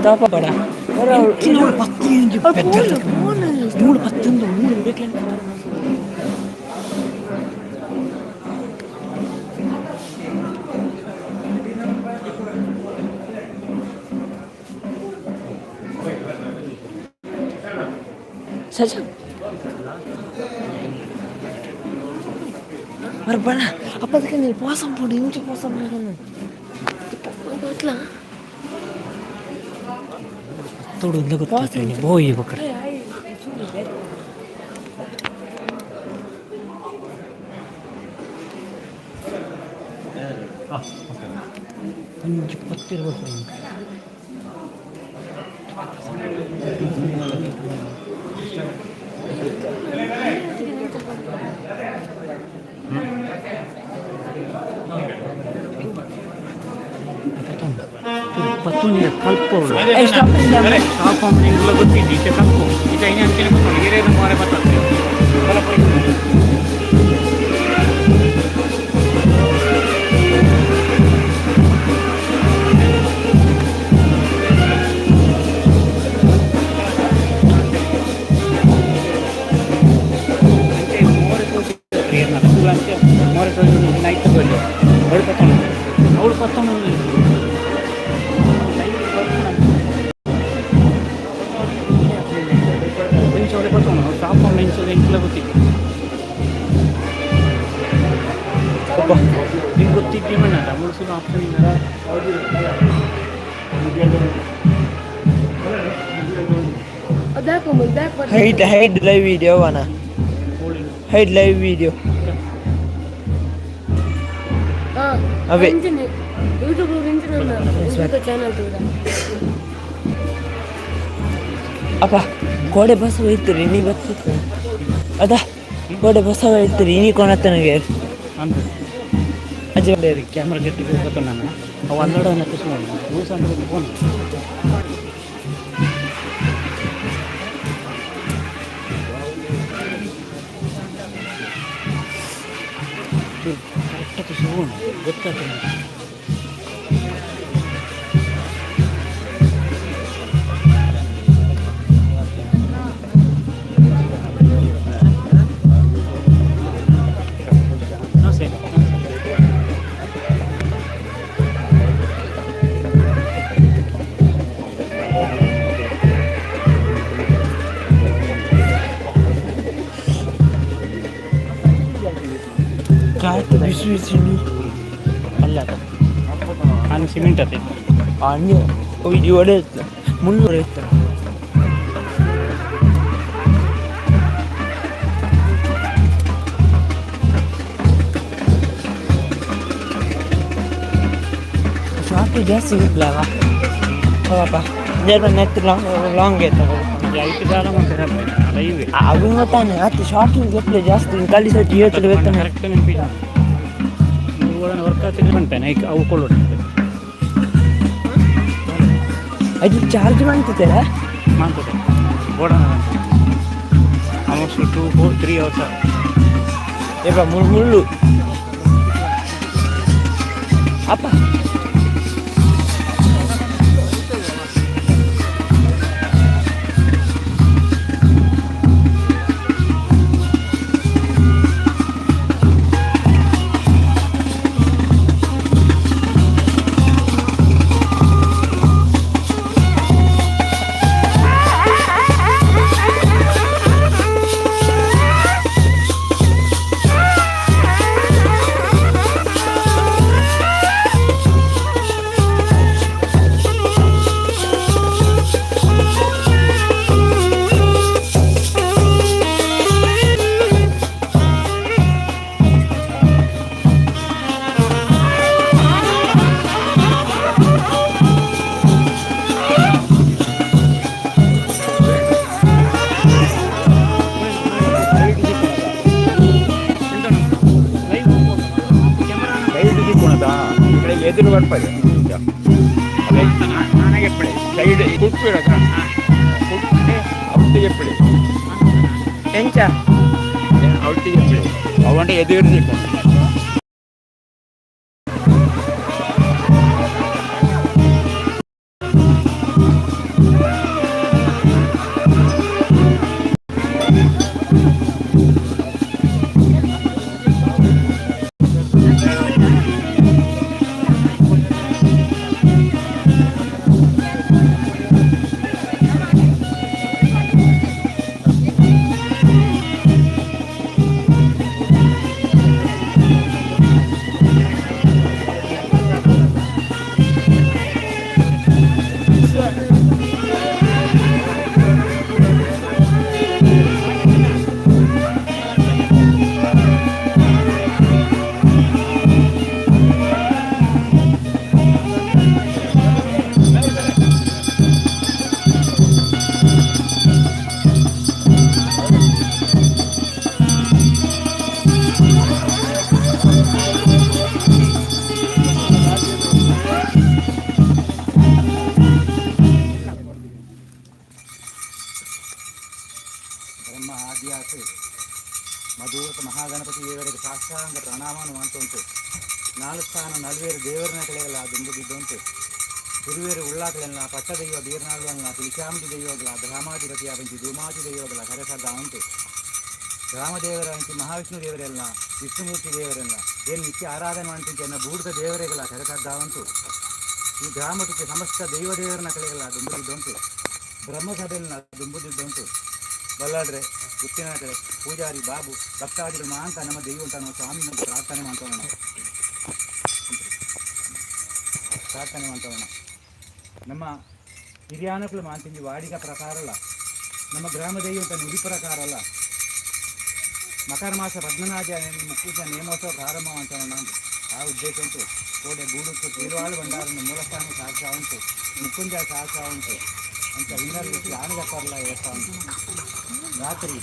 Stop అక్కడ మూడు పత్తుందో మూడు saja Marbana apa sih kan puasa pun ini puasa kan itla turun lagu puasa ini boy bakar petir bakar Patunya kalpo. Stop ini lagu ini kita kalpo. Kita ini anjing apa? Ini itu mau apa tak? Kalau pergi. More itu naik tu dulu. Baru patang. Baru patang. ನಿಮ್ಗೆ ಗೊತ್ತಿದ್ದೀವಿ ಮಣ್ಣ ಮುಳ್ಸು option ಇಲ್ಲ hide live video wana hide live video ಅವೆ YouTube channel ಅಪ್ಪ ಗೋಡೆ bus ಹೋಯ್ತೀರಿ ನೀ ಬರ್ತಿತ್ತು ಅದ ಗೋಡೆ ಬಸ್ ಹೋಯ್ತೀರಿ ನೀ ಕೊನತ್ತ ನನಗೆ ಅಜ್ಜಿ ಕ್ಯಾಮ್ರಾ ಗಟ್ಟಿಗೆ ಹೋಗ್ಬೇಕು ನಾನು ಅವು ಅಲ್ಲೋಡೋನ ಕುಸ್ಕೊಂಡು ಯೂಸ್ ಅಂದ್ರೆ ಫೋನ್ ಕರೆಕ್ಟಾಗಿ ಕುಸ್ಕೊಂಡು ಗೊತ್ತಾಗ್ತದೆ ಅಲ್ಲ ನಾನು ಸಿಮೆಂಟ್ ಅತ್ತೆ ಅನ್ಯ ಇದು ಒಡೆ ಮುನ್ನೂರು ಇತ್ತು ಶಾರ್ಟ್ ಜಾಸ್ತಿ ಇರ್ಲವ ಹೋಗಪ್ಪ ನೆಟ್ ಲಾಂಗ್ ಐತೆ ಲೈಟ್ ದಾರ ಮಾಡ್ತಾರೆ ಲೈವ್ ಅವು ಗೊತ್ತಾನೆ ಅದು ಶಾರ್ಟ್ ಎಪ್ಪಲೆ ಜಾಸ್ತಿ ಖಾಲಿ ಸೈಟ್ ಹೇಳ್ತಾರೆ ಬೇಕಾನೆ ಕರೆಕ್ಟ್ ನೆನಪಿಲ್ಲ ವರ್ಕ್ ಆಗ್ತಿದ್ರೆ ಬಂತಾನೆ ಅವು ಕೊಳ್ಳೋಣ ಅದು ಚಾರ್ಜ್ ಮಾಡ್ತದೆ ಓಡೋಣ ಆಲ್ಮೋಸ್ಟ್ 2-3 ಅವರ್ಸ್ ಏಪ ಮುಳ್ಳು ಅಪ್ಪ ఎదురు పడిపోయి నాన్న చెప్పాడు సైడ్ కుట్టుడు అక్కడ కుట్టే అవుట్ చెప్పాడు ఎంచా అవుట్ చెప్పాడు అవంటే ఎదురు చెప్పాడు ಸಿದ್ಧಿಯಾತು. ಮಧುರಕ ಮಹಾಗಣಪತಿ ದೇವರಿಗೆ ಸಾಷ್ಟಾಂಗ ಪ್ರಣಾಮವನ್ನು ಮಾಡ್ತುಂಟು. 4 ಸ್ಥಾನ 4 ದೇವರನ್ನ ಕಡೆಗೆಲ್ಲ ದುಂಬುದಿದ್ದುಂಟು. ಗುರುವೇರು ಉಳ್ಳಾಕಲೆಲ್ಲ ಪಟ್ಟ ದೈವ ಬೀರ್ನಾಳುಗಳನ್ನ ತುಳಚಾಮತಿ ದೈವಗಳ ಧರ್ಮಾಧಿಪತಿಯ ಬಂಚಿ ಧೂಮಾತಿ ದೈವಗಳ ಕರೆಸದ್ದ ಉಂಟು. ರಾಮದೇವರ ಅಂಚಿ ಮಹಾವಿಷ್ಣು ದೇವರೆಲ್ಲ ವಿಷ್ಣುಮೂರ್ತಿ ದೇವರೆಲ್ಲ ಏನು ನಿತ್ಯ ಆರಾಧನೆ ಮಾಡ್ತಿಂಚೆ ಎನ್ನ ಬೂಡಿದ ದೇವರೆಲ್ಲ ಕರೆಸದ್ದ ಉಂಟು. ಈ ಗ್ರಾಮಕ್ಕೆ ಸಮಸ್ತ ದೈವ ದೇವರನ್ನ ಕಡೆಗೆಲ್ಲ ದುಂಬುದಿದ್ದುಂಟು. ಬ್ರಹ್ಮಸಭೆಯನ್ನ ದುಂಬುದಿದ್ದುಂಟು. ಬಲ್ಲಾಡ್ರೆ ಗುತ್ತಿನ ಕಡೆ ಪೂಜಾರಿ ಬಾಬು ಭಕ್ತಾದಿಗಳು ಮಾಂತ ನಮ್ಮ ದೈವ ಅಂತ ನಾವು ಸ್ವಾಮಿ ನಮ್ಮ ಪ್ರಾರ್ಥನೆ ಮಾಡ್ತೋಣ. ನಮ್ಮ ಹಿರಿಯಾನಕಲು ಮಾಂತಿಂಜಿ ವಾಡಿಗ ಪ್ರಕಾರ ಅಲ್ಲ, ನಮ್ಮ ಗ್ರಾಮ ದೈವತ ನುಡಿ ಪ್ರಕಾರ ಅಲ್ಲ. ಮಕರ ಮಾಸ 14 ಮುಕ್ಕುಂಜ ನೇಮೋತ್ಸವ ಪ್ರಾರಂಭ ಮಾಡ್ತೋಣ. ಆ ಉದ್ದೇಶ ಉಂಟು. ಕೋಡೆ ಗೂಡುತ್ತು ತಿರುವಾಳು ಭಂಡಾರನ ಮೂಲಸ್ಥಾನ ಸಾಕ್ಷ ಉಂಟು. ಮುಕ್ಕುಂಜ ಸಾಕ್ಷ ಉಂಟು ಅಂತ ಇನ್ನರಲ್ಲಿ ಆನಗಪ್ಪರ್ಲ ಹೇಳ್ತಾ ಉಂಟು. ರಾತ್ರಿ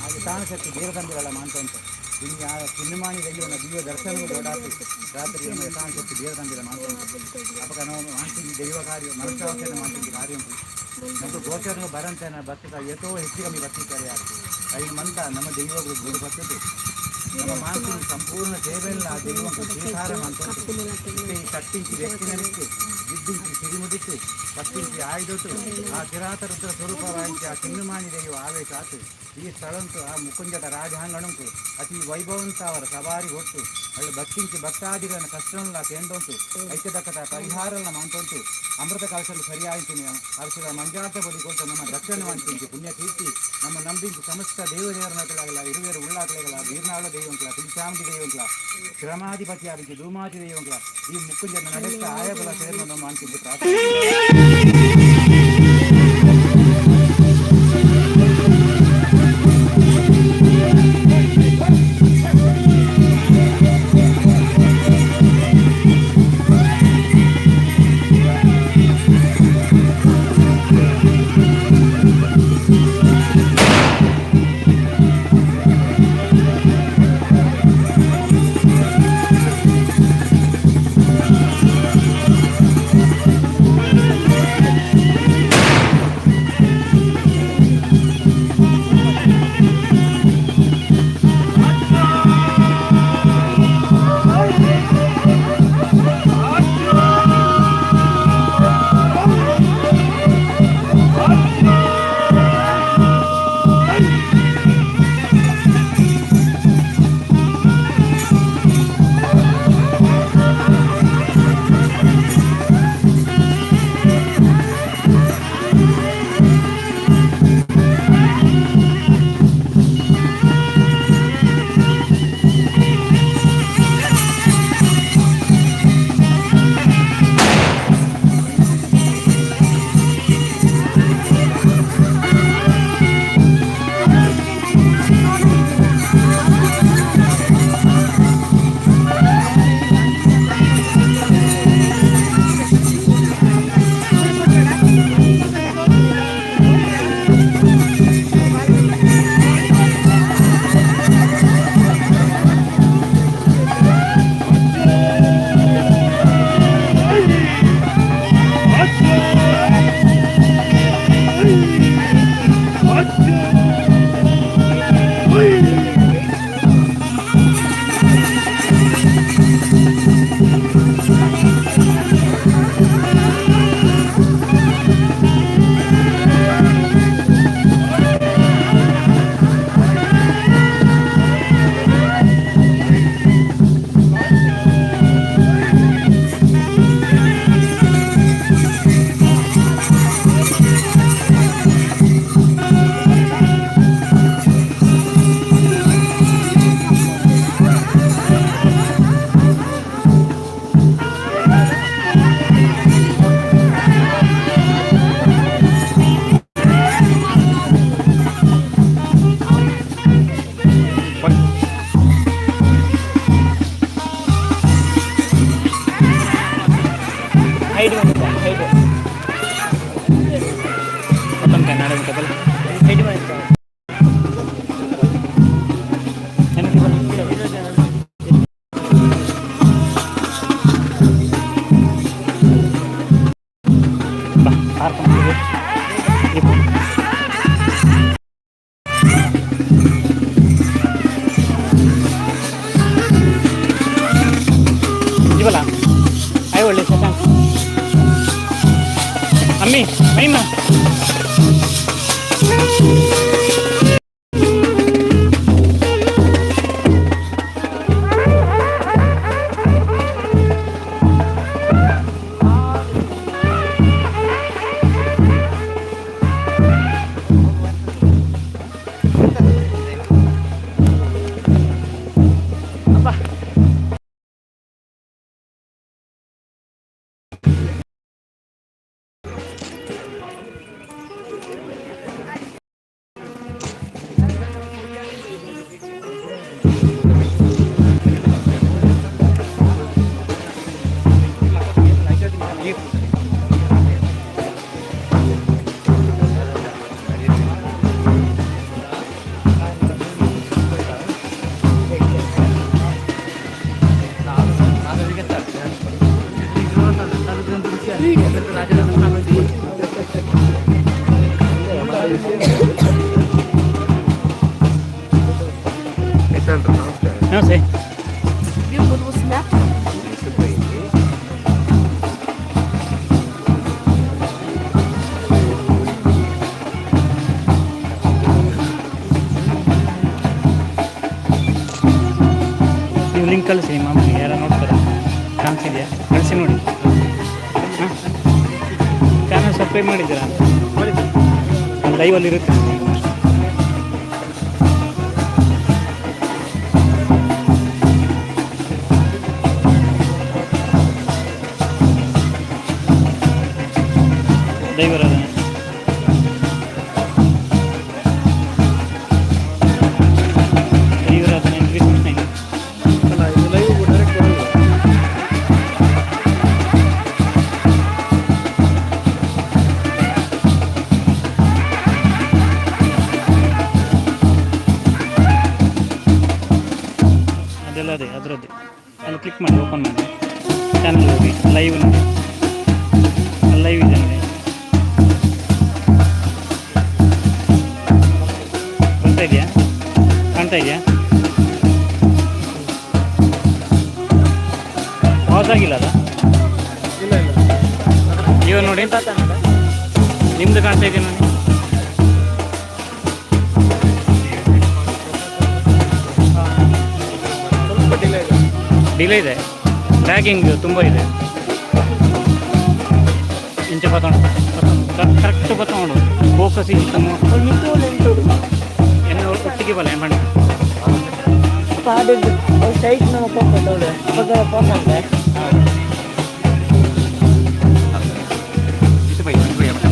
ಹಾಗೆ ತಾಣಶಕ್ತಿ ಬೀರದಂಬಿರಲ್ಲ ಮಾಡ್ತಾ ಉಂಟು. ಇನ್ನು ಚಿನ್ನಮಾಣಿ ದೈವನ ದಿವ್ಯ ದರ್ಶನವೂ ಓಡಾಡ್ತಿತ್ತು. ರಾತ್ರಿ ನಮ್ಮ ಯಥಾಶಕ್ತಿ ಬೀರದಂಬಿರ ಮಾಡ್ತಾ ಉಂಟು. ಅಪಕ ನಾವು ಮಾಡ್ತಿದ್ವಿ ದೈವ ಕಾರ್ಯ ಮನುಷ್ಯಾವಸ್ಥೆಯನ್ನು ಮಾಡ್ತಿದ್ವಿ ಕಾರ್ಯ ಉಂಟು. ನಮ್ಮದು ಗೋಚರನು ಬರಂತೇನೆ ಬರ್ತದ ಎಷ್ಟೋ ಹೆಚ್ಚು ಕಮ್ಮಿ ಬರ್ತಿದ್ದಾರೆ. ಯಾರು 5 ಮಂತ ನಮ್ಮ ದೈವಗಳು ಗುರು ಬರ್ತಿತ್ತು. ನಮ್ಮ ಮಾನಸಿಕ ಸಂಪೂರ್ಣ ಸೇವೆಯಲ್ಲ ಆ ದೈವಂತ ಸ್ವೀಕಾರ ಮಾಡ್ಕೊಂಡು ಕಟ್ಟಿಂಚಿ ವ್ಯಕ್ತಿನಿಟ್ಟು ಬಿದ್ದಿಂಚಿ ಸಿರಿಮುದಿತ್ತು ಕಟ್ಟಿಂಚಿ ಆಯ್ದೊಟ್ಟು ಆ ಕಿರಾತರುದ್ರ ಸ್ವರೂಪವಾಯಿಸಿ ಆ ಚಿನ್ನಮಾಣಿ ದೈವ ಆವೇಶ ಆತು. ಈ ಸ್ಥಳಂತೂ ಆ ಮುಕ್ಕುಂಜದ ರಾಜಾಂಗಣಂತು ಅತಿ ವೈಭವಂತ ಅವರ ಸವಾರಿ ಹೊತ್ತು ಅಲ್ಲಿ ಭಕ್ತಿಂಚಿ ಭಕ್ತಾದಿಗಳನ್ನು ಕಷ್ಟವನ್ನ ತೆಂಡುಂಟು. ಐಕ್ಯದಕ್ಕದ ಪರಿಹಾರನ ಮಾಡ್ತುಂಟು. ಅಮೃತ ಕಲಸಲು ಸರಿಯಾಯಿತು. ಕಲಸದ ಮಂಜಾತ ಬದಿಕೊಟ್ಟು ನಮ್ಮ ರಕ್ಷಣೆ ಮಾಡ್ತಿಂಚು ಪುಣ್ಯ ಕೀರ್ತಿ ನಮ್ಮ ನಂಬಿಂಚು ಸಮಸ್ತ ದೇವದೇವರನಗಳಾಗಲ್ಲ ಇರುವೇರು ಉಳ್ಳಾಕಲೆಗಳ ಬೀರ್ನಾಳ ದೈವಂಕಲ ತುಳಚಾಮತಿ ದೈವಂಕಲ ಕ್ರಮಾಧಿಪತಿ ಆಗಿ ಧೂಮಾತಿ ದೈವಂಕಲ ಈ ಮುಕ್ಕುಂಜನ ನಡೆಸ್ತಾ ಆಯಬಲ ಸೇರ್ನ ನಾವು ಮಾಡ್ತಿದ್ವಿ ಪ್ರಾರ್ಥನೆ. ಮೈಮ ನಮಸ್ತೆ. ನೀವು ಲಿಂಕ್ ಕಳಿಸಿ ಮಾಮೂಲಿ ಯಾರು ನೋಡ್ತಾರೆ ಕಾಣಿಸಿದೆಯಾ ಕಳಿಸಿ ನೋಡಿ. ಹಾಂ ಚಾನಲ್ ಸಬ್ಸ್ಕ್ರೈಬ್ ಮಾಡಿದ್ದೀರಾ? ಒಂದು ಲೈವಲ್ಲಿ ಇರುತ್ತೆ. ದೈವರಾಧನೆ ಅದೆಲ್ಲ ಅದೇ ಅದರದ್ದೇ. ಅಲ್ಲಿ ಕ್ಲಿಕ್ ಮಾಡಿ ಓಪನ್ ಮಾಡಿ ಚಾನಲ್ ಹೋಗಿ ಲೈವ್ ನೋಡಿ. ಲೈವ್ ಇದೆ ನೋಡಿ. ಬರ್ತಾ ಇದೆಯಾ? ಕಾಣ್ತಾ ಇದೆಯಾ? ಪಾಸ್ ಆಗಿಲ್ಲ ಅದ? ಇವಾಗ ನೋಡಿ ನಿಮ್ದು ಕಾಣ್ತಾ ಇದೆಯಾ ನೋಡಿ. ಡಿಲೇ ಇದೆ, ಲ್ಯಾಗಿಂಗ್ ತುಂಬ ಇದೆ. ಇಂಚೆ ಕರೆಕ್ಟ್ ಬತ್ತೋಡು ಫೋಕಸ್ ಇನ್ನು ಒಟ್ಟಿಗೆ ಬಲ್ಲ ಏನು ಮಾಡಿ ಸೈಟ್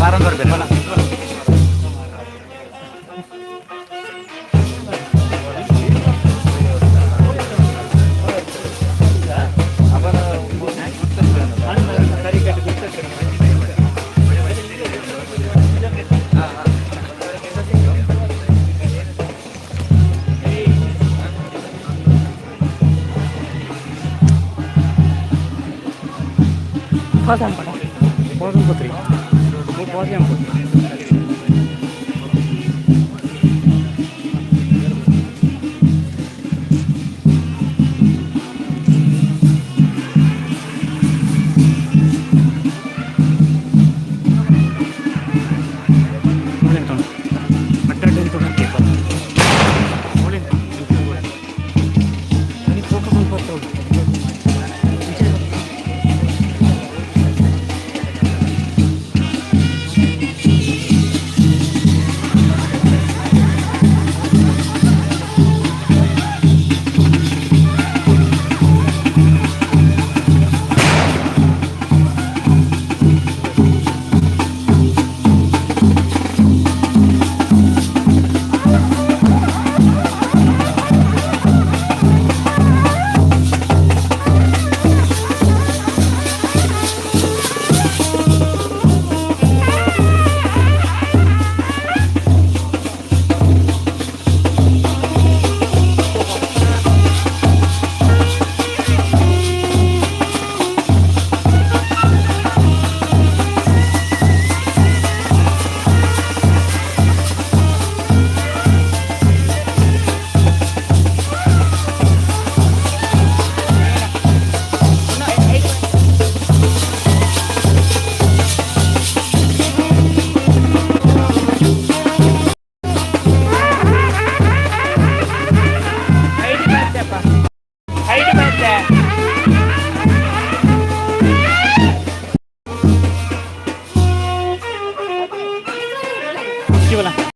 ಬಾರಂದವ್ರು ಬೇರೆ ಬಲ್ಲ. Pasan pada. Pasan putri. Pasan putri. ಭಗಳನ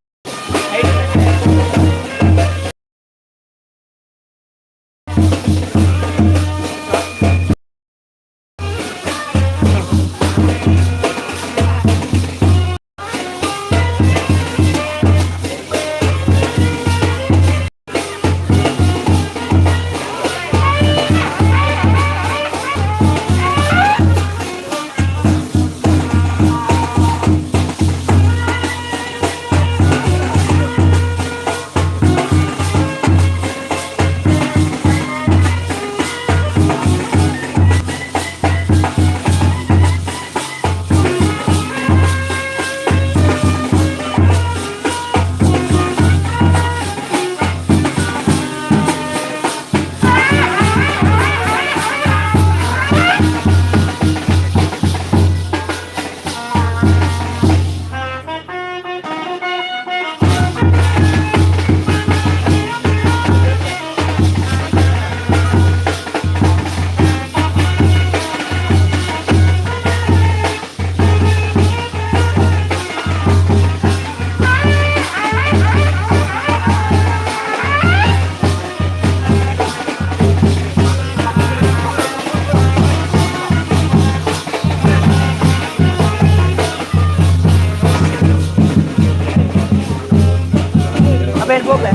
bên quốc này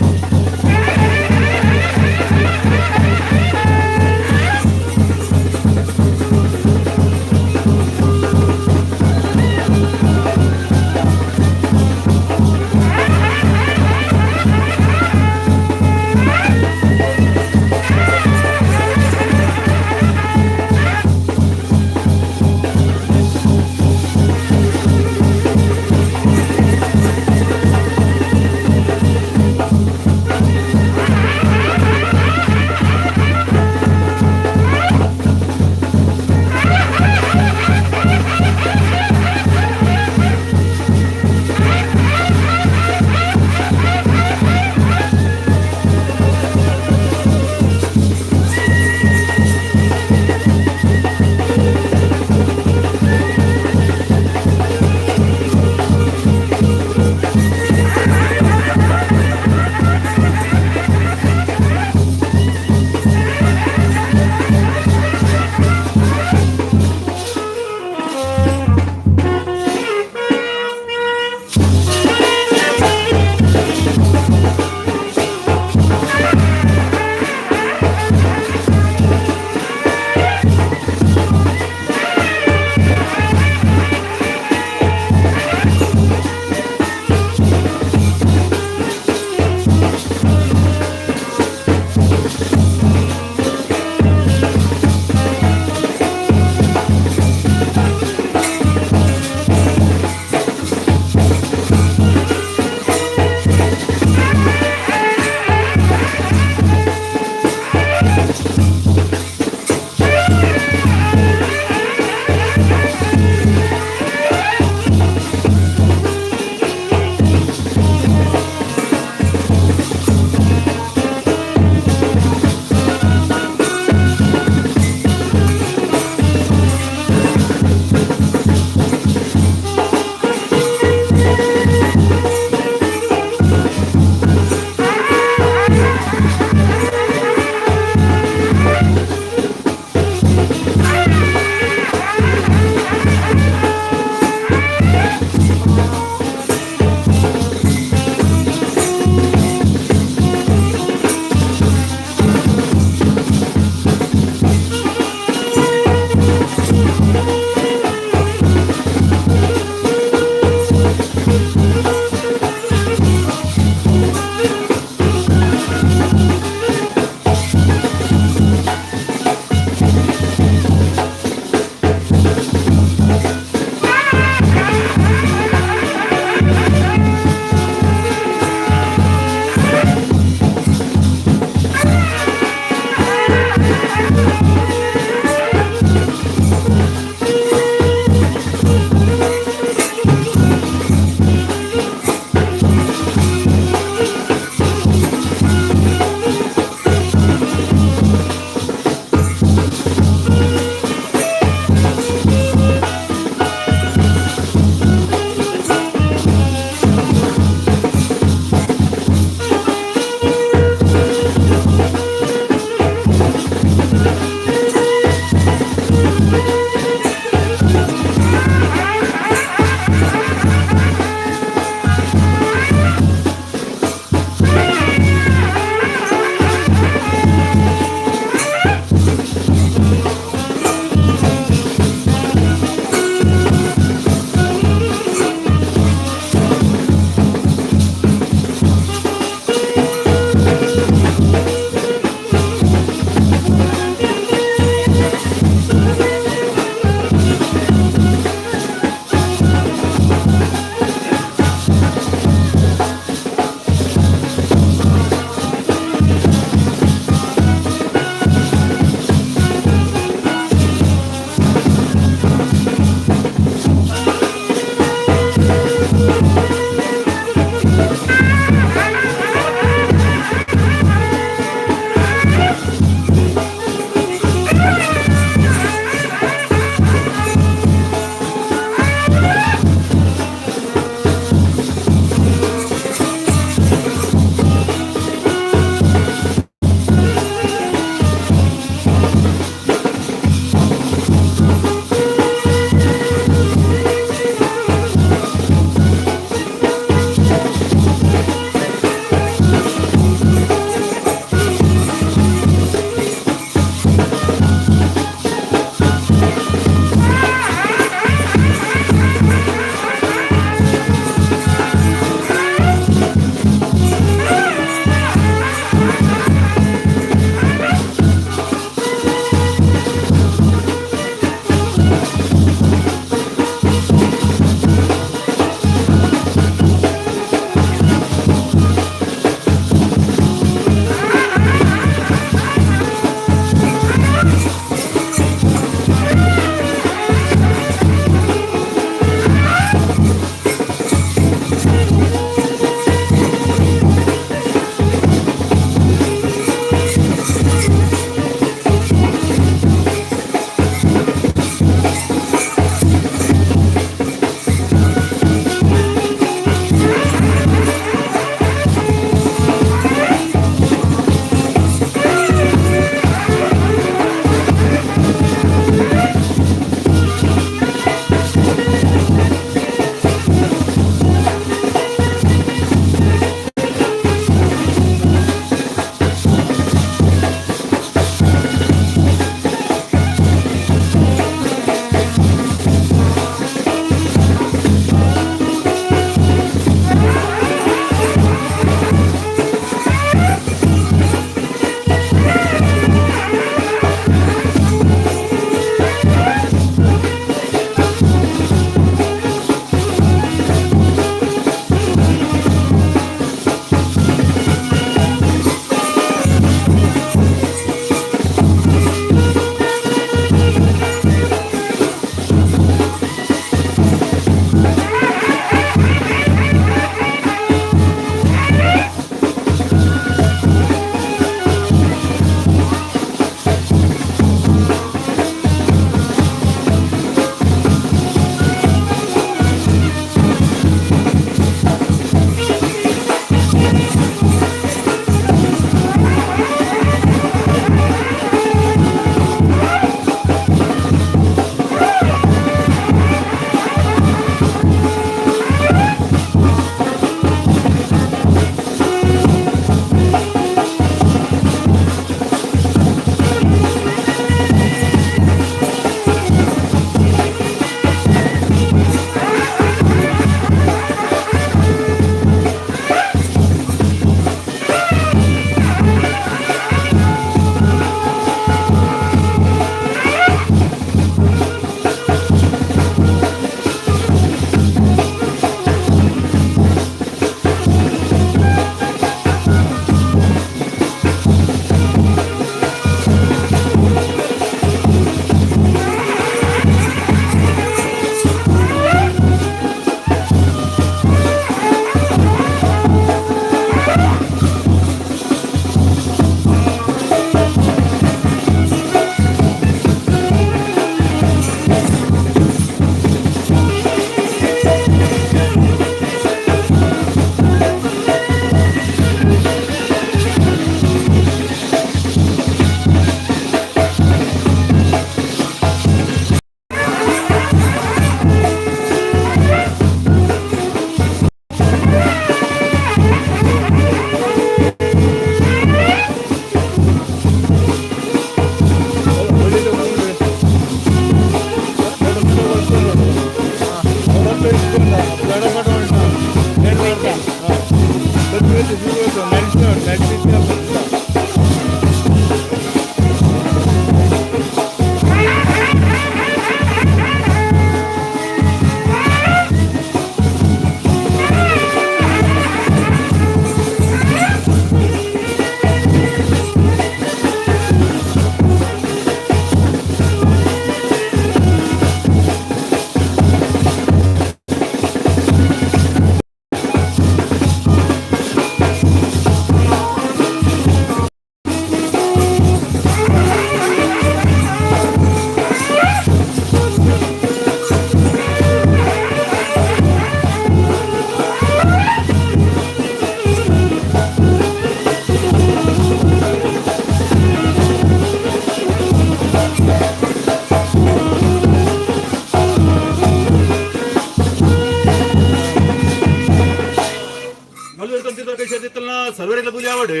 ಸೇರಿತ್ತಲ್ಲ ಸರ್ವೇರಿಗಳ ಬೂಲಿ ಆವಡೆ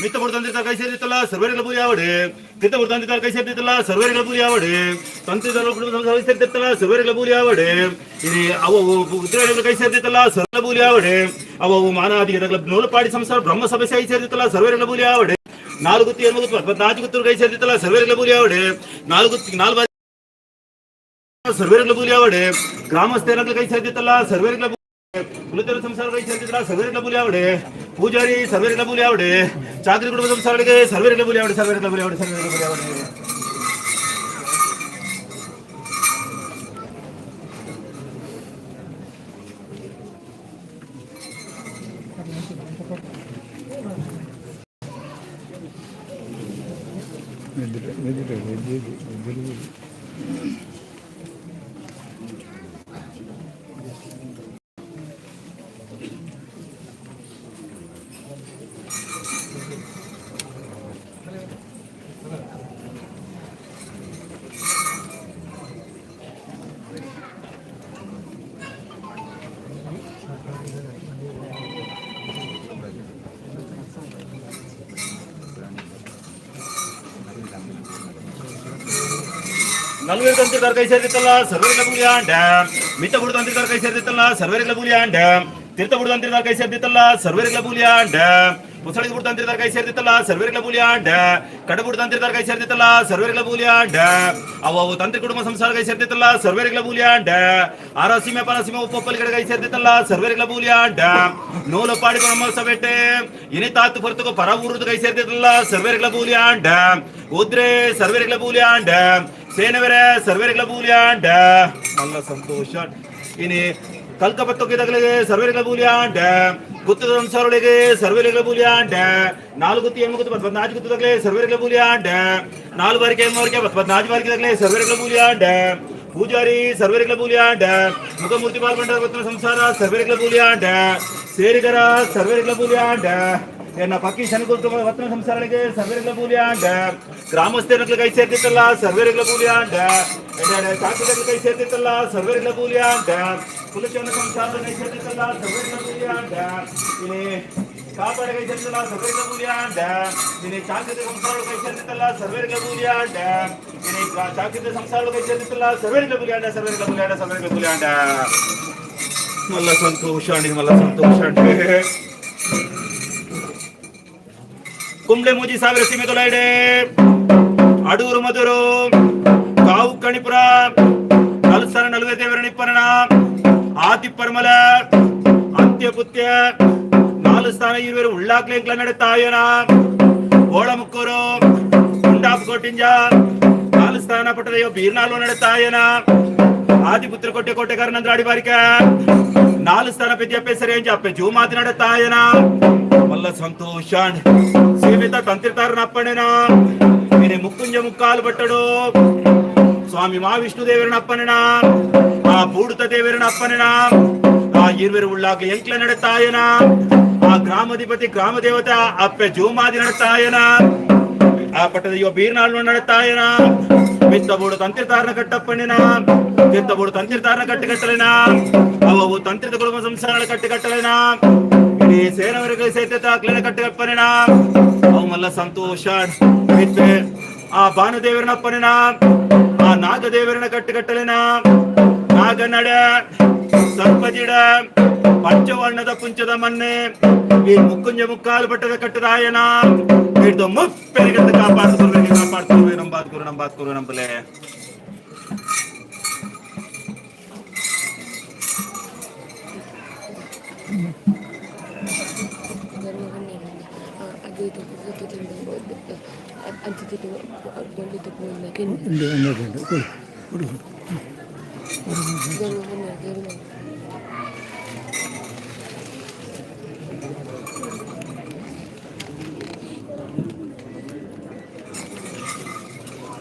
ಮಿತ್ತ ಬುಡ್ತಂದಿರ್ತಾರ ಕೈ ಸೇರಿತ್ತಲ್ಲ ಸರ್ವೇರಿಗಳ ಬೂಲಿ ಆವಡೆ ಕಿತ್ತ ಬುಡ್ತಂದಿರ್ತಾರ ಕೈ ಸೇರಿತ್ತಲ್ಲ ಸರ್ವೇರಿಗಳ ಬೂಲಿ ಆವಡೆ ತಂತ್ರಿಗಳ ಸೇರ್ತಿತ್ತಲ್ಲ ಸರ್ವೇರಿಗಳ ಬೂಲಿ ಆವಡೆ ಇಲ್ಲಿ ಅವು ಉದ್ರೇಗಳ ಕೈ ಸೇರ್ತಿತ್ತಲ್ಲ ಸರ್ವ ಬೂಲಿ ಆವಡೆ ಅವು ಮಾನಾದಿಗಳ ನೋಲಪಾಡಿ ಸಂಸಾರ ಬ್ರಹ್ಮ ಸಭೆ ಕೈ ಸೇರ್ತಿತ್ತಲ್ಲ ಸರ್ವೇರಿಗಳ ಬೂಲಿ ಆವಡೆ 4 ಗುತ್ತಿ 24 ಗುತ್ತರು ಕೈ ಸೇರ್ತಿತ್ತಲ್ಲ ಸರ್ವೇರಿಗಳ ಬೂಲಿ ಆವಡೆ 4 ಸರ್ವೇರಿಗಳ ಬೂಲಿ ಆವಡೆ ಗ್ರಾಮಸ್ಥರ ಕೈ ಸೇರ್ತಿತ್ತಲ್ಲ ಸರ್ವೇರಿಗಳ ಕುಲದೇವ ಸಂಸಾರ ಕೈ ಸೇರ್ತಿತ್ತಲ್ಲ ಸರ್ವೇರಿಗಳ ಬೂಲಿ ಆವಡೆ ಪೂಜಾರಿ ಸರ್ವೇರಿಗಳ ಬೂಲಿ ಆವಡೆ ಚಾಕರಿ ಕುಟುಂಬ ಸಂಸಾರಗಳಿಗೆ ಸರ್ವೇರಿಗಳ ಬೂಲಿ ಆವಡೆ ಸರ್ವೇರಿಗಳ ಬೂಲಿ ಆವಡೆ ಸರ್ವೇರಿಗಳ ಬೂಲಿ ಆವಡೆ ನಲ್ವೇರು ತಂತ್ರಿಕಾರ ಕೈ ಸೇರ್ತಿತ್ತಲ್ಲ ಸರ್ವೇರಿಗಳ ಬೂಲಿ ಆಂಡ ಮಿತ್ತ ಬುಡು ತಂತ್ರಿಕಾರ ಕೈ ಸೇರ್ತಿತ್ತಲ್ಲ ಸರ್ವೇರಿಗಳ ಬೂಲಿ ಆಂಡ ತೀರ್ಥ ಬುಡು ತಂತ್ರಿಕಾರ ಕೈ ಸೇರ್ತಿತ್ತಲ್ಲ ಸರ್ವೇರಿಗಳ ಬೂಲಿ ಆಂಡ ಮುಸಳಿಗೆ ಬುಡು ತಂತ್ರಿಕಾರ ಕೈ ಸೇರ್ತಿತ್ತಲ್ಲ ಸರ್ವೇರಿಗಳ ಬೂಲಿ ಆಂಡ ಕಡಬುಡು ತಂತ್ರಿಕಾರ ಕೈ ಸೇರ್ತಿತ್ತಲ್ಲ ಸರ್ವೇರಿಗಳ ಬೂಲಿ ಆಂಡ ಅವು ತಂತ್ರಿ ಕುಟುಂಬ ಸಂಸಾರ ಕೈ ಸೇರ್ತಿತ್ತಲ್ಲ ಸರ್ವೇರಿಗಳ ಬೂಲಿ ಆಂಡ ಆರಸೀಮೆ ಪರಸೀಮೆ ಉಪ್ಪೊಪ್ಪಲಿಗಡೆ ಕೈ ಸೇರ್ತಿತ್ತಲ್ಲ ಸರ್ವೇರಿಗಳ ಬೂಲಿ ಆಂಡ ನೋಲಪಾಡಿ ಬ್ರಹ್ಮ ಸಭೆಟ್ಟೆ ಇನಿ ತಾತು ಹೊರತುಕೋ ಪರ ಊರುದು ಕೈ ಸೇರ್ತಿತ್ತಲ್ಲ ಸರ್ವೇರಿಗಳ ಬೂಲಿ ಆಂಡ ಉದ್ರೆ ಸರ್ವೇರಿಗಳ ಬೂಲಿ ಆಂಡ ಸೇನವರೇ ಸರ್ವೇರಿಗಳ ಬೂಲಿ ಆಂಡ നല്ല ಸಂತೋಷ ಇನಿ ಕಲ್ಕಪತ್ತೊಕ್ಕಿದಾಗಲಿಗೆ ಸರ್ವೇರಿಗಳ ಬೂಲಿ ಆಂಡ ಗುತ್ತದ ಸಂಸಾರಗಳಿಗೆ ಸರ್ವೇರಿಗಳ ಬೂಲಿ ಆಂಡ 4 ಗುತ್ತಿ 8 ಗುತ್ತಿ 14 ಗುತ್ತದಾಗಲೇ ಸರ್ವೇರಿಗಳ ಬೂಲಿ ಆಂಡ 4 ಬಾರಿಗೆ 14 ಬಾರಿಗೆದಾಗಲೇ ಸರ್ವೇರಿಗಳ ಬೂಲಿ ಆಂಡ ಪೂಜಾರಿ ಸರ್ವೇರಿಗಳ ಬೂಲಿ ಆಂಡ ಮುಖಮೂರ್ತಿ ಪಾಲ್ಗೊಂಡ ಗೊತ್ತಿನ ಸಂಸಾರ ಸರ್ವೇರಿಗಳ ಬೂಲಿ ಆಂಡ ಸೇರಿಗರ ಸರ್ವೇರಿಗಳ ಬೂಲಿ ಆಂಡ ಎನ್ನ ಪಕ್ಕಿ ಶನಿಗುರು ವತ್ನ ಸಂಸಾರಗಳಿಗೆ ಸರ್ವೇರಿಗಳ ಬೂಲಿ ಆಂಡ ಗ್ರಾಮಸ್ಥರ ಕೈ ಸೇರ್ತಿತ್ತಲ್ಲ ಸರ್ವೇರಿಗಳ ಬೂಲಿ ಆಂಡ ಚಾಕರಿಗಳ ಕೈ ಸೇರ್ತಿತ್ತಲ್ಲ ಸರ್ವೇರಿಗಳ ಬೂಲಿ ಆಂಡ ಕುಲಚವನ ಸಂಸಾರದ ಕೈ ಸೇರ್ತಿತ್ತಲ್ಲ ಸರ್ವೇರಿಗಳ ಬೂಲಿ ಆಂಡ ಇಲ್ಲಿ ಕಾಪಾಡ ಕೈ ಸೇರ್ತಿತ್ತಲ್ಲ ಸರ್ವೇರಿಗಳ ಬೂಲಿ ಆಂಡ ಇಲ್ಲಿ ಚಾಕರಿದ ಸಂಸಾರ ಕೈ ಸೇರ್ತಿತ್ತಲ್ಲ ಸರ್ವೇರಿಗಳ ಬೂಲಿ ಆಂಡ ಇಲ್ಲಿ ಚಾಕರಿದ ಸಂಸಾರ ಕೈ ಸೇರ್ತಿತ್ತಲ್ಲ ಸರ್ವೇರಿಗಳ ಬೂಲಿ ಆಂಡ ಸರ್ವೇರಿಗಳ ಬೂಲಿ ಆಂಡ ಸರ್ವೇರಿಗಳ ಬೂಲಿ ಆಂಡ ಮಲ್ಲ ಸಂತೋಷ ಮಲ್ಲ ಸಂತೋಷ ಕುಂಬ್ಳೆ ಮೂಜಿ ಸಾವಿರ ಸೀಮೆ ತೊಲೈಡೆ ಅಡೂರು ಮಧುರು ಕಾವು ಕಣಿಪುರ ನಲಸರ ನಲುವೆ ದೇವರ ನಿಪ್ಪರಣ ಆತಿ ಪರ್ಮಲ ಅಂತ್ಯ ಪುತ್ಯ 4 ಸ್ಥಾನ ಇರುವರು ಉಳ್ಳಾಕ್ಲೆಂಕ್ಲ ನಡೆತಾಯನ ಓಳಮುಕ್ಕೂರು ಉಂಡಾಪು ಕೋಟಿಂಜ 4 ಸ್ಥಾನ ಪಟ್ಟದೆಯೋ ಬೀರ್ನಾಲು ನಡೆತಾಯನ ಆದಿಪುತ್ರ ಕೋಟೆ ಕೋಟೆಗಾರನಂದ್ರ ಅಡಿಬಾರಿಕ 4 ಸ್ಥಾನ ಪೆದ್ಯಪ್ಪೆ ಸರಿಯಂಜ ಅಪ್ಪೆ ಜೂಮಾತಿ ನಡೆತಾಯನ ಮಲ್ಲ ಸಂತೋಷ ಸೀಮಿತ ತಂತ್ರಿತಾರನ ಅಪ್ಪಣೆನ ಇನಿ ಮುಕ್ಕುಂಜ ಮುಕ್ಕಾಲು ಬಟ್ಟಡು ಸ್ವಾಮಿ ಮಹಾವಿಷ್ಣು ದೇವರನ ಅಪ್ಪನೆನ ಆ ಪೂಡುತ ದೇವರನ ಅಪ್ಪನೆನ ಆ ಇರುವೆರು ಉಳ್ಳಾಗ ಎಂಕ್ಲ ನಡೆತಾಯನ ಆ ಗ್ರಾಮಾಧಿಪತಿ ಗ್ರಾಮ ದೇವತ ಅಪ್ಪೆ ಜೂಮಾದಿ ನಡೆತಾಯನ ಆ ಪಟ್ಟದ ಇವ ಬೀರ್ನಾಳು ನಡೆತಾಯನ ಮಿತ್ತಬೋಡು ತಂತ್ರಿತಾರನ ಕಟ್ಟಪ್ಪನೆನ ಕಿತ್ತಬೋಡು ತಂತ್ರಿತಾರನ ಕಟ್ಟಲೆನ ಅವು ತಂತ್ರಿತ ಕುಟುಂಬ ಸಂಸಾರ ಕಟ್ಟಲೆನ ಇಡೀ ಸೇನವರಿಗೆ ಸಹಿತ ಕ್ಲೀನ ಕಟ್ಟಪ್ಪನೆನ ಅವು ಮಲ್ಲ ಸಂತೋಷ ಮಿತ್ತೆ ಆ ಭಾನುದೇವರನ ಅಪ್ಪನೆನ ಆ ನಾಗದೇವರನ ಕಟ್ಟಲೆನ ನಾಗನಡ ಸರ್ಪಜಿಡ ಪಂಚವರ್ಣದ ಪುಂಚದ ಮನ್ನೆ ಈ ಮುಕ್ಕುಂಜ ಮುಕ್ಕಾಲು ಬಟ್ಟದ ಕಟ್ಟದಾಯನ ಹಿಡಿದು ಮುಪ್ಪೆರಿಗಿಂದ ಕಾಪಾಡ್ತುವೆ ನಂಬಾದ್ಕುರು ನಂಬಲೆ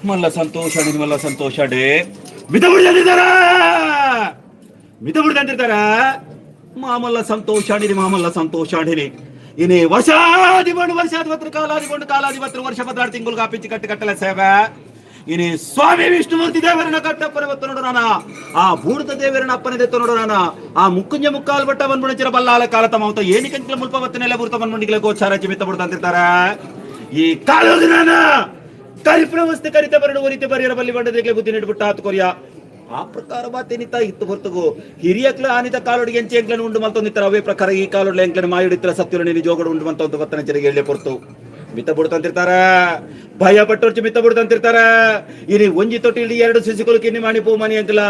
ಮಲ್ಲ ಸಂತೋಷ ಮಲ್ಲ ಸಂತೋಷ ಡೇ ಮಿತ ಬಿಡ್ದಂತಿರ್ತಾರ ಮಾಮಲ್ಲ ಸಂತೋಷ ಮಾಮಲ್ಲ ಸಂತೋಷ ಇನಿ ವರ್ಷಾದಿ ಬಂಡು ವರ್ಷಾದಿ ಬತ್ರ ಕಾಲಾದಿ ಬಂಡು ಕಾಲಾದಿ ಬತ್ರ ವರ್ಷ 16 ತಿಂಗಳು ಕಾಪಿಚ್ಚಿ ಕಟ್ಟಲೆ ಸೇವೆ ಇನಿ ಸ್ವಾಮಿ ವಿಷ್ಣುಮೂರ್ತಿ ದೇವರನ್ನ ಕಟ್ಟಪ್ಪನ ಗೊತ್ತು ನೋಡು ನಾನ ಆ ಬೂಡದ ದೇವರನ್ನ ಅಪ್ಪನದೆತ್ತು ನೋಡು ನಾನ ಆ ಮುಕ್ಕುಂಜ ಮುಕ್ಕಾಲ್ ಬಟ್ಟ ಬಂದ್ಬಿಡಿಚಿರ ಬಲ್ಲಾಲ ಕಾಲ ತಮ್ಮ ಏನಿಕಂತ ಮುಲ್ಪ ಬತ್ತನೆಲ್ಲ ಬುರ್ತ ಬಂದ್ಬಿಡಿಗೆ ಗೋಚಾರ ಚಿಮಿತ್ತ ಬಿಡ್ತಂತಿರ್ತಾರ ಈ ಕಾಲೋದು ನಾನ ಕಲ್ಪನ ವಸ್ತು ಕರಿತ ಬರಡು ಒರಿತ ಬರೆಯರ ಬಲ್ಲಿ ಬಂಡದಕ್ಕೆ ಬುದ್ಧಿ ನೀಡ್ಬಿಟ್ಟ ಆತು ಕೊರಿಯ ಆ ಪ್ರಕಾರ ಮಾತೇನಿತ್ತ ಇತ್ತು ಹೊರತುಗು ಹಿರಿಯಕ್ಲ ಆನಿತ ಕಾಲೋಡಿಗೆ ಎಂಚೆ ಎಂಕ್ಲನ್ನು ಉಂಡು ಮಲ್ತೊಂದಿತ್ತರ ಅವೇ ಪ್ರಕಾರ ಈ ಕಾಲೋಡ್ಲ ಎಂಕ್ಲನ್ನು ಮಾಯಿಡಿತ್ತರ ಸತ್ಯುಲ ಜೋಗಡು ಉಂಡು ಮಂತ ಬತ್ತನ ಜರಿಗೆ ಎಳ್ಳೆ ಕೊಡ್ತು ಮಿತ್ತ ಬಿಡ್ತಂತಿರ್ತಾರ ಭಯ ಪಟ್ಟೋರ್ಚು ಮಿತ್ತ ಬಿಡ್ತಂತಿರ್ತಾರ ಇನಿ ಒಂಜಿ ತೊಟ್ಟಿಲಿ 2 ಸಿಸಿಕೊಲು ಕಿನ್ನಿ ಮಾಡಿ ಪೂ ಮನಿ ಅಂಕಲ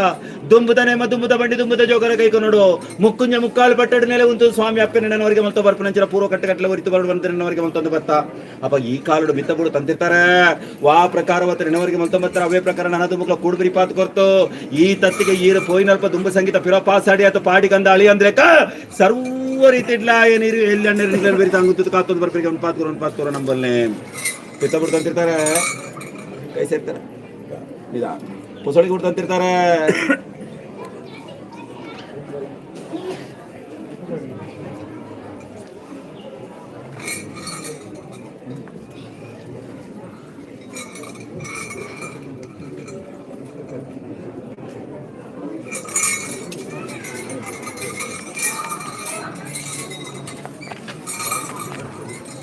ದುಂಬುದನೆ ದುಂಬುದ ಬಂಡಿ ದುಂಬುದ ಜೋಗರ ಕೈಕ ನೋಡು ಮುಕ್ಕುಂಜ ಮುಕ್ಕಾಲು ಪಟ್ಟಡ ನೆಲೆ ಉಂಟು ಸ್ವಾಮಿ ಅಪ್ಪನವರಿಗೆ ಮಲ್ತ ಬರ್ಪನಂಚರ ಪೂರ್ವ ಕಟ್ಟೆ ಒರಿತು ಬರಡು ಬಂದವರಿಗೆ ಮಲ್ತೊಂದು ಬತ್ತ ಅಪ್ಪ ಈ ಕಾಲೋಡು ಮಿತ್ತ ಬಿಡ್ತಂತಿರ್ತಾರ ವಾ ಪ್ರಕಾರವತ್ತ ನೆನವರಿಗೆ ಮಲ್ತೊಂಬತ್ತರ ಅವೇ ಪ್ರಕಾರ ನನದು ಮುಕ್ಲ ಕೂಡ್ಬಿರಿ ಪಾತ್ ಕೊರ್ತು ಈ ತತ್ತಿಗೆ ಈರ ಪೋಯಿನಲ್ಪ ದುಂಬ ಸಂಗೀತ ಪಿರೋ ಪಾಸಾಡಿ ಅಥವಾ ಪಾಡಿ ಗಂಧ ಅಳಿ ಅಂದ್ರೆ ಸರ್ವ ರೀತಿ ಇಡ್ಲ ಏನಿರು ಎಲ್ಲಿ ಅಣ್ಣ ಬೇರೆ ತಂಗುತ್ತ ಕಾತೊಂದು ಬರ್ಬೇಕು ಒಂದು ಪಾತ್ಕೋರ ನಂಬಲ್ನೆ ಪಿತ್ತ ಬಿಡ್ತಂತಿರ್ತಾರೆ ಕೈ ಸೇರ್ತಾರೆ ಇದ ಹೊಸಳಿಗೆ ಬಿಡ್ತಂತಿರ್ತಾರೆ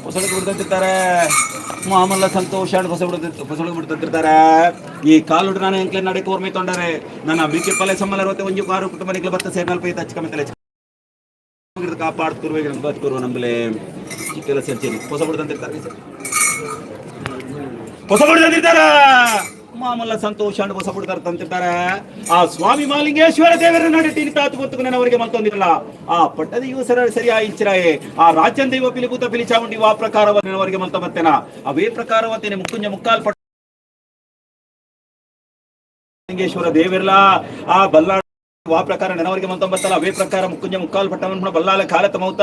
ಹೊಸಳಿಗೆ ಬಿಡ್ತಂತಿರ್ತಾರೆ ಮಾಮಲ್ಲ ಸಂತೋಷ ಹೊಸಳಿಗೆ ಬಿಡ್ತಂತಿರ್ತಾರೆ ಈ ಕಾಲುಡು ನಾನು ಎಂಕ್ಲೆ ನಡೆ ಕೋರ್ಮೆ ತೊಂಡರೆ ನನ್ನ ಮಿಕ್ಕಿ ಪಲ್ಲೆ ಸಂಬಳ ಇರುತ್ತೆ ಒಂಜು ಕಾರು ಕುಟುಂಬನಿಗೆ ಬತ್ತ ಸೇರ್ನಲ್ಪ ಈ ತಚ್ಚ ಕಮ್ಮಿ ಕಾಪಾಡ್ತಿರುವೆ ಬದುಕುರುವ ನಮ್ಮಲೆ ಕೆಲಸ ಹೊಸ ಬಿಡ್ತಂತಿರ್ತಾರೆ ಹೊಸ ಬಿಡ್ತಂತಿರ್ತಾರ ಮಾಮಲ್ಲ ಸಂತೋಷ ಹೊಸ ಬಿಡ್ತಾರ ತಂತಿರ್ತಾರೆ ಆ ಸ್ವಾಮಿ ಮಾಲಿಂಗೇಶ್ವರ ದೇವರ ನಡೆ ತಾತು ಗೊತ್ತು ನನವರಿಗೆ ಮತ್ತೊಂದಿರಲ್ಲ ಆ ಪಟ್ಟದ ಇವು ಸರಿಯಾ ಇಂಚಿರಾಯೆ ಆ ರಾಜ್ಯಂ ದೈವ ಪಿಲಿಭೂತ ಪಿಲಿ ಚಾಮುಂಡಿ ಆ ಪ್ರಕಾರವರಿಗೆ ಮಲ್ತ ಬರ್ತೇನ ಅವೇ ಪ್ರಕಾರವತ್ತೇನೆ ಮುಕ್ಕುಂಜ ಮುಕ್ಕಾಲ್ ಪಟ್ಟ ಲಿಂಗೇಶ್ವರ ದೇವರಲ್ಲ ಆ ಬಲ್ಲಾಳ ಆ ಪ್ರಕಾರ ನೆನವರಿಗೆ ಮಂತೊಂಬತ್ತಲ್ಲ ಅವೇ ಪ್ರಕಾರ ಮುಕ್ಕುಂಜ ಮುಕ್ಕಾಲ್ ಪಟ್ಟವನ್ನು ಬಲ್ಲಾಲ ಕಾಲ ತಮೌತ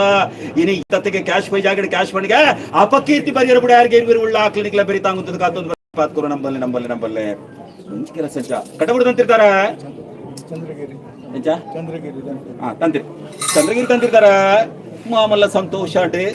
ಇನಿ ಇತ್ತತ್ತಿಗೆ ಕ್ಯಾಶ್ ಪೈ ಜಾಗಡೆ ಕ್ಯಾಶ್ ಫಂಡ್ಗೆ ಅಪಕೀರ್ತಿ ಬರಿಯರು ಬಿಡ ಯಾರಿಗೆ ಇರುವಿರು ಉಳ್ಳ ಕ್ಲಿನಿಕ್ಲ ಬೆರಿ ತಾಂಗುತ್ತದೆ ಕಾತೊಂದು ಪಾತ್ಕೂರು ನಂಬಲ್ಲಿ ಮುಂಚಿನ ಸಂಚ ಕಟ್ಟಬಿಡ್ತಂತಿರ್ತಾರ ಚಂದ್ರಗಿರಿ ತಂತಿರ್ತಾರ ಮಾಮಲ್ಲ ಸಂತೋಷ ಅಡ್ಡೆ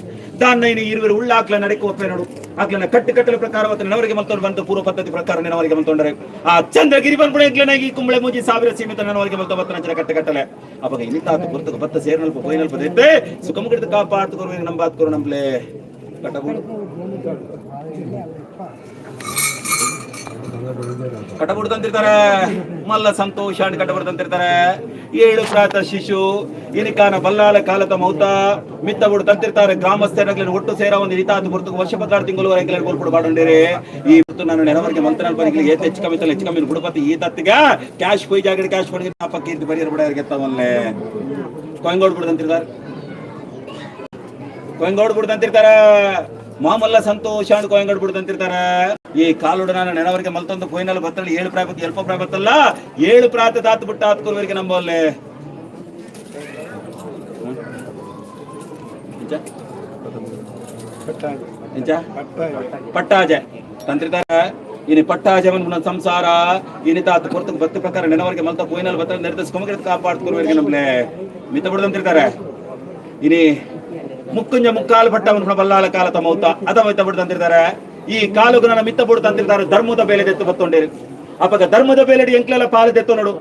ದಾನ್ನ ಇರುವರು ಉಳ್ಳ ಆಕ್ಲ ನಡಕ್ಕೆ ಒಪ್ಪೆ ನೋಡು ಆಕ್ಲನ ಕಟ್ಟಲ ಪ್ರಕಾರ ನೆನವರಿಗೆ ಮಲ್ತೊಂಡು ಬಂತು ಪೂರ್ವ ಪದ್ಧತಿ ಪ್ರಕಾರ ನೆನವರಿಗೆ ಮಲ್ತೊಂಡ್ರೆ ಆ ಚಂದ್ರಗಿರಿ ಬಂದ್ಬಿಡ ಎಂಕ್ಲನಾಗಿ ಕುಂಬಳೆ ಮುಜಿ 1000 ಸೀಮಿತ ನೆನವರಿಗೆ ಮಲ್ತ ಬತ್ತ ನಂಚರ ಕಟ್ಟಲೆ ಅವಾಗ ಇನಿತಾತು ಗುರ್ತಕ ಬತ್ತ ಸೇರ್ನಲ್ಪ ಪೋಯಿನಲ್ಪ ದೆತ್ತೆ ಸುಖಮ ಗಿಡದ ಕಾಪಾಡ್ತುಕೊರು ನಂಬಾತ್ಕೊರು ನಂಬ್ಲೆ ಕಟ್ಟಬಿಡ್ತಂತಿರ್ತಾರೆ ಮಲ್ಲ ಸಂತೋಷ ಅಂತ ಕಟ್ಟಬಿಡ್ತಂತಿರ್ತಾರೆ 7 ಪ್ರಾತ ಶಿಶು ಇನಿಕಾನ ಬಲ್ಲಾಲ ಕಾಲತ ಮೌತ ಮಿತ್ತ ಬಿಡ್ತಂತಿರ್ತಾರೆ ಗ್ರಾಮಸ್ಥರಾಗ್ಲಿ ಒಟ್ಟು ಸೇರ ಒಂದು ಹಿತಾತು ಗುರ್ತು ವರ್ಷ 16 ತಿಂಗಳವರೆಗೆ ಗೋಲ್ಪುಡು ಬಾಡಂಡಿರಿ ಈ ನಾನು ನೆನವರಿಗೆ ಮಂತ್ರನ ಬರಿಗೆ ಏತ್ ಹೆಚ್ಚು ಕಮ್ಮಿ ಗುಡುಪತಿ ಈ ತತ್ತಿಗ ಕ್ಯಾಶ್ ಪೈ ಜಾಗಡೆ ಕ್ಯಾಶ್ ಫಂಡ್ ಪಕ್ಕ ಇದ್ದು ಬರಿಯರ್ ಬಿಡಾರಿಗೆ ಎತ್ತವಲ್ಲೇ ಕೊಯ್ಂಗೋಡ್ ಬಿಡ್ತಂತಿರ್ತಾರೆ ಕೊಯ್ಂಗೋಡ್ ಬಿಡ್ತಂತಿರ್ತಾರ ಮಾಮಲ್ಲ ಸಂತೋಷ ಅಂತ ಕೊಯ್ಂಗೋಡ್ ಬಿಡ್ತಂತಿರ್ತಾರ ಈ ಕಾಲುಡ ನಾನು ನೆನವರಿಗೆ ಮಲ್ತೊಂದು ಕೊಯ್ನಲ್ಲಿ ಬತ್ತಲ್ಲಿ 7 ಪ್ರಾಪತಿ ಎಲ್ಪ ಪ್ರಾಪತ್ತಲ್ಲ 7 ಪ್ರಾತ ತಾತು ಬಿಟ್ಟ ಆತ್ಕುರುವರಿಗೆ ನಂಬಲ್ಲೇ ಪಟ್ಟಾಜ ತಂತ್ರಿತಾರ ಇನಿ ಪಟ್ಟಾಜವನ್ ಸಂಸಾರ ಇನಿತ ಪುರತ ಭಕ್ತಿ ಪ್ರಕಾರ ನೆನವರಿಗೆ ಮಲ್ತ ಕೊಯ್ನಲ್ಲಿ ಬತ್ತ ನಿರ್ಧರಿಸ್ಕೊಂಬ ಕಾಪಾಡ್ಕುರುವರಿಗೆ ನಂಬಲೆ ಮಿತ ಬಿಡ್ದಂತಿರ್ತಾರೆ ಇನಿ ಮುಕ್ಕುಂಜ ಮುಕ್ಕಾಲು ಪಟ್ಟವನ್ನು ಬಲ್ಲಾಲ ಕಾಲ ತಮೌತ ಅಥವಾ ಮಿತ್ತ ಬಿಡ್ತಂತಿರ್ತಾರೆ ಈ ಕಾಲುಗ ನನ್ನ ಮಿತ್ತ ಬಿಡ್ತಂತಿರ್ತಾರೆ ಧರ್ಮದ ಬೇಲೆ ದೆತ್ತು ಬತ್ತೊಂಡೇರಿ ಅಪ್ಪಗ ಧರ್ಮದ ಬೇಲೆಡಿ ಎಂಕ್ಲೆಲ್ಲ ಪಾಲದೆತ್ತು ನೋಡು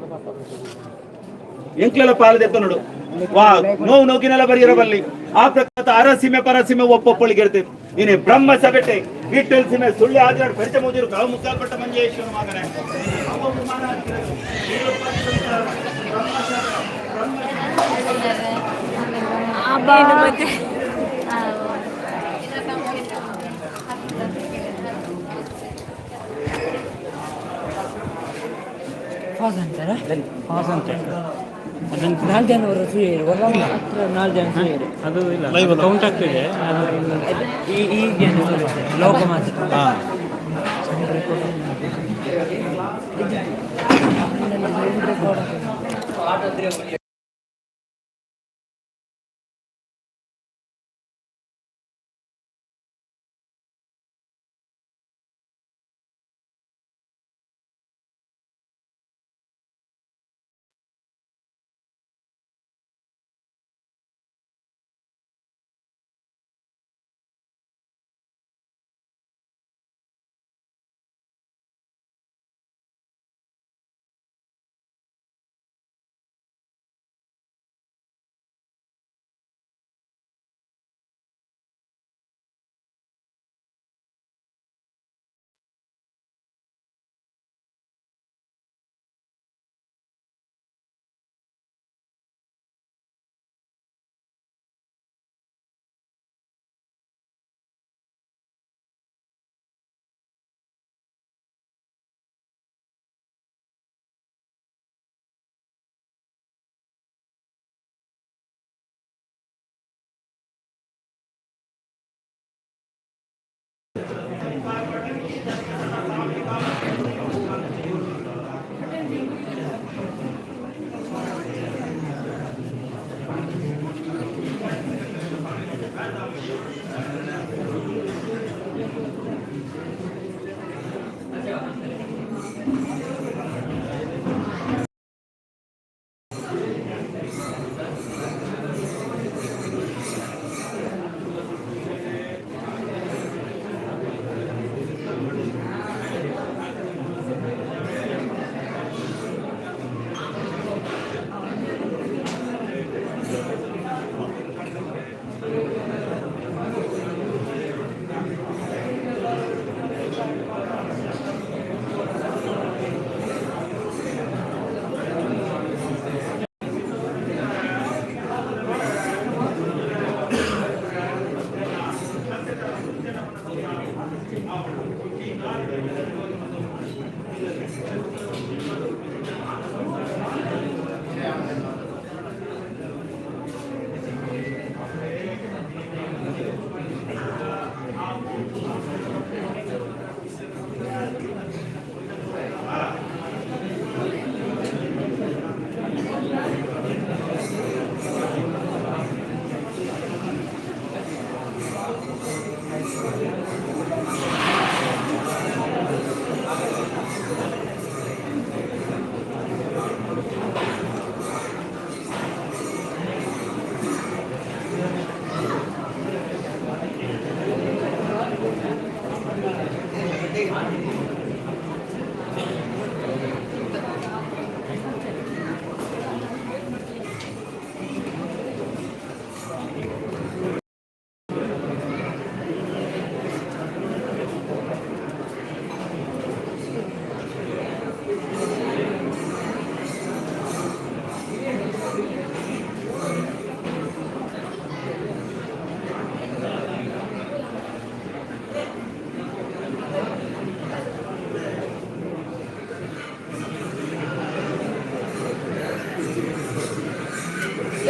ವಾ ನೋವು ನೋಕಿನೆಲ್ಲ ಬರಿಯರಬಲ್ಲಿ ಆ ಪ್ರಕಾರ ಅರಸೀಮೆ ಪರಸೀಮೆ ಒಪ್ಪೊಪ್ಪಳಿಗೆ ಇರ್ತೀವಿ ಇನಿ ಬ್ರಹ್ಮ ಸಬೆಟ್ಟೆ ಇಟ್ಟಲ್ ಸೀಮೆ ಸುಳ್ಳು ಆದ್ರೆ ಪರಿಚಯ ಮೋದಿರು ಕಾವು ಮುಕ್ಕಾಲ್ ಪಟ್ಟ ಮಂಜೇಶ್ವರ ಮಗನೇ ಅದನ್ನು 4 ಜನ ಫ್ರೀ ಹತ್ರ 4 ಜನ ಫ್ರೀ ಅದು ಇಲ್ಲ ಕೌಂಟ್ ಆಗ್ತಿದೆ ಈ ಜನ ಲೋಕ ಮಾತ್ರ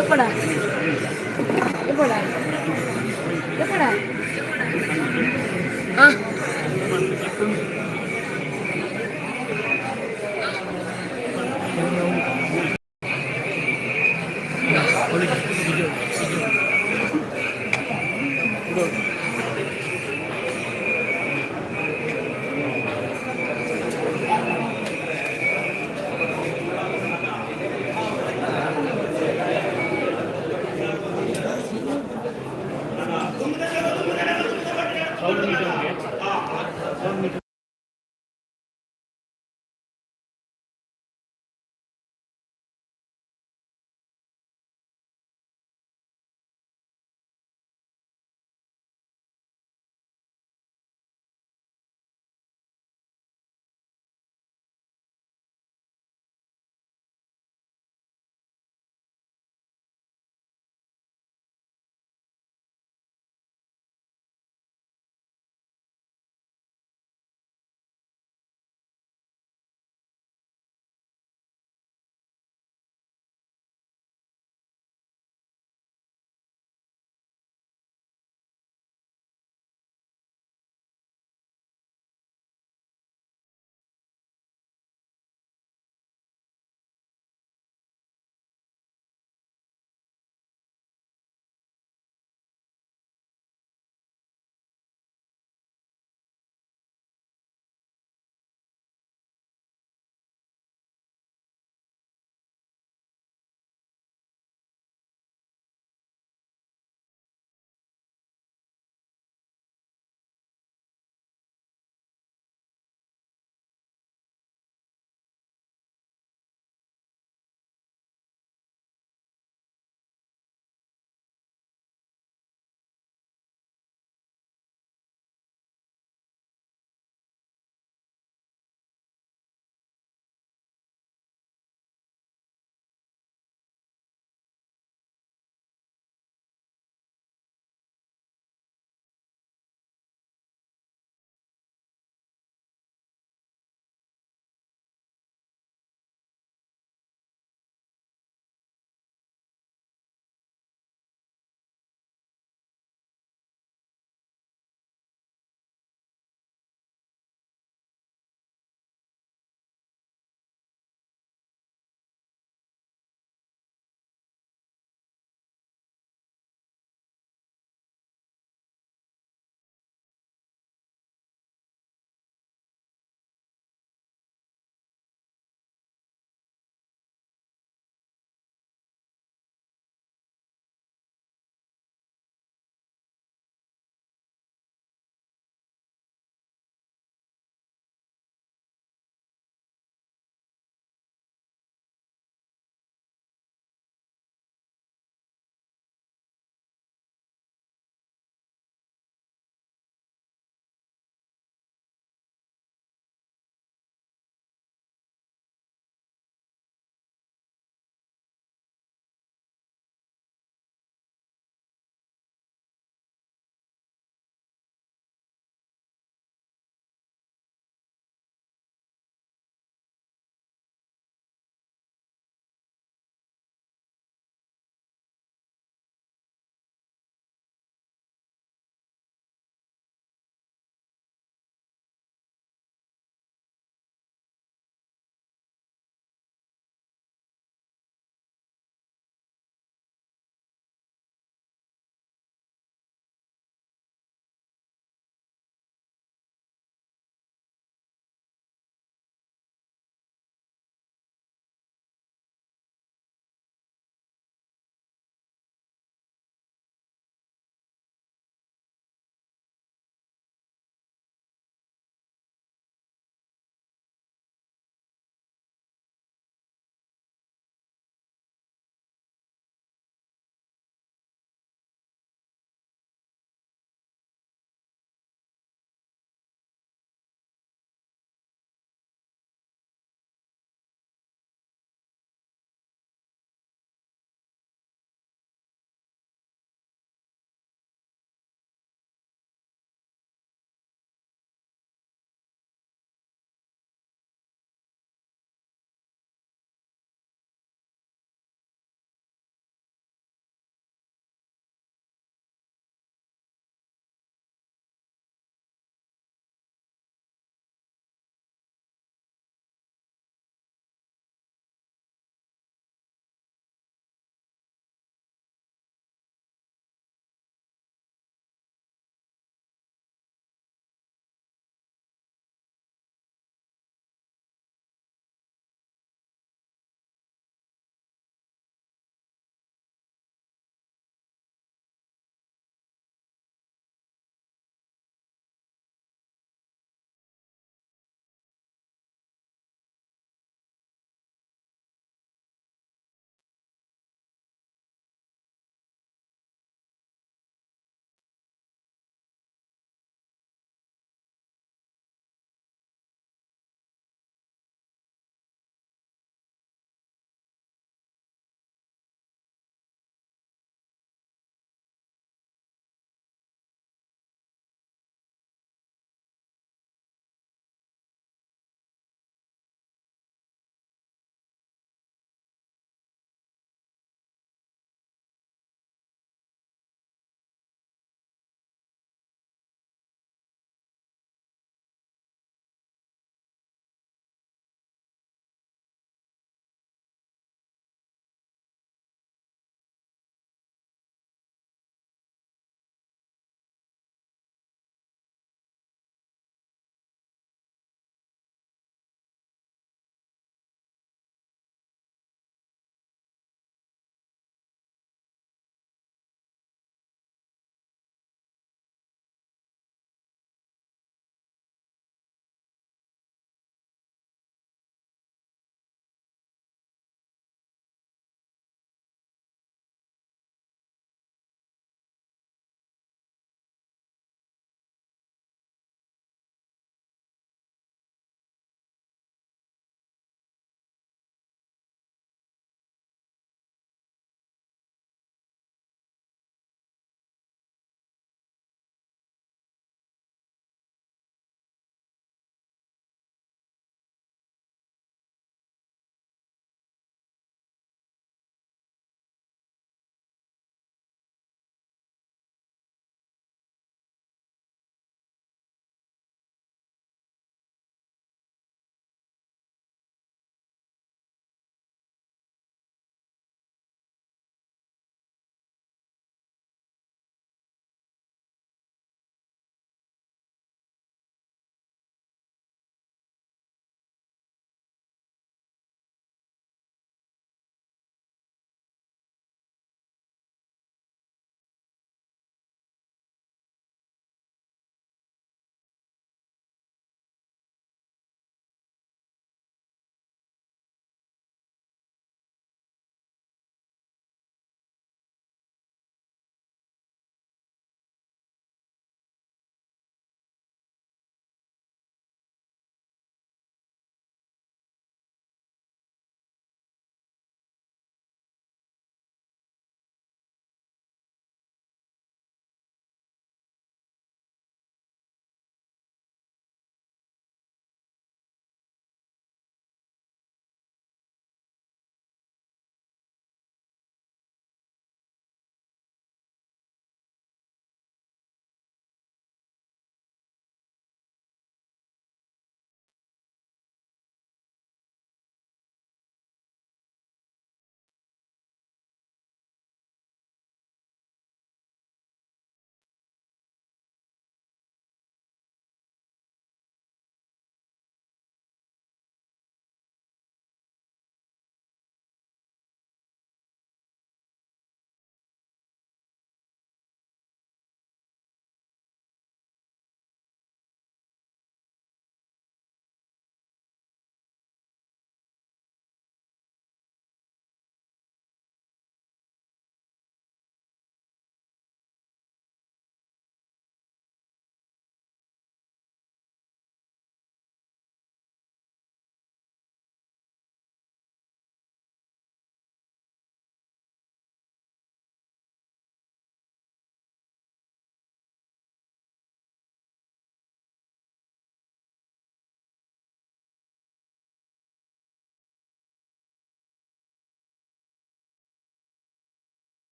எப்படா எப்படா எப்படா ஆ Sound meter.